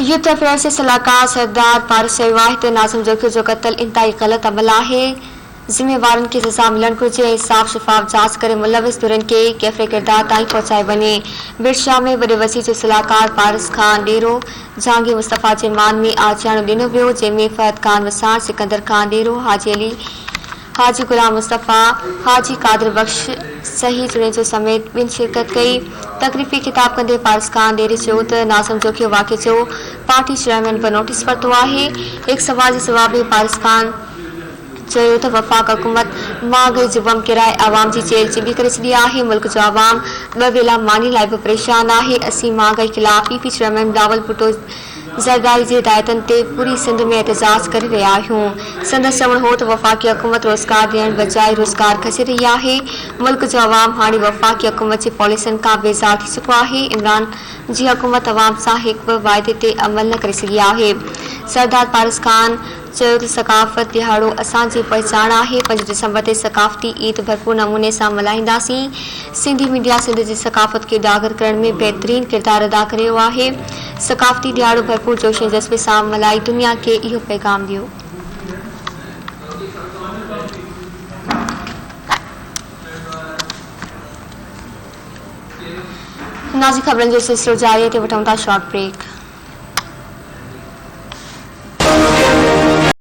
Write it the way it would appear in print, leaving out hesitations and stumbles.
युद्ध अफेयर से सलाहकार सरदार पारस से वाहिद नाज़िम जोखी जो कत्ल इंतहाई गलत अमल है। जिम्मेवारनि खे सज़ा मिलण घुर्जे। साफ़ शफ़ाफ़ जांच करे मुलविस धुरनि खे कैफ़े किरदार ताईं पहुचाए वञे। बिरशाह में वॾे वज़ीर जो सलाहकार पारस खान डेरो जहांगीर मुस्तफ़ा जे मान में आजियानो ॾिनो वियो, जंहिंमें फ़हद खान वसाण, सिकंदर खान डेरो, हाजी अली, हाजी गुलाम मुस्तफ़ा, हाजी कादिर बख्श सही जुनेजो समेत ॿिनि शिरकत कई। तकरीफ़ी खिताब कंदे पारस खान डेरे चयो त नाज़िम जोखी वाक़े जो पार्टी चेयरमैन पर नोटिस वरितो आहे। हिकु सवाल जे जवाब में पारस खान चयो त वफ़ाक हुकूमत महांगाई जो बम किराए आवाम जी जेल चिंबी करे छॾी आहे। मुल्क जो आवाम ॿ वेला मानी लाइ बि परेशान आहे। असीं महांगाई ख़िलाफ़ पीपी चेयरमैन बिलावल भुट्टो ज़रदारी जी हिदायतनि ते पूरी सिंध में एहतजाज करे रहिया आहियूं। संदसि चवणु हो त वफ़ाक़ी हुकूमत रोज़गार ॾियण बजाए रोज़गार खसे रही आहे। मुल्क जो आवाम हाणे वफ़ाक़ी हुकूमत जी पॉलिसियुनि खां बेज़ार थी चुको आहे। इमरान जी हुकूमत अवाम सां हिकु बि वाइदे ते अमल न करे सघी आहे। सरदार पारस खान चयो त सकाफ़त दिहाड़ो असांजी पहचान आहे। 5 दिसंबर ते सकाफ़ती ईद भरपूर नमूने सां मल्हाईंदासीं। सिंधी मीडिया सिंध जी सकाफ़त खे उजागर करण में बहितरीन किरदारु अदा करे रहियो आहे। सकाफ़ती दिहाड़ो भरपूर जोश ऐं जज़्बे सां मल्हाई दुनिया खे इहो पैगाम ॾियो। नाज़ी ख़बरनि जो सिलसिलो जारी आहे। वठूं था शॉर्ट ब्रेक।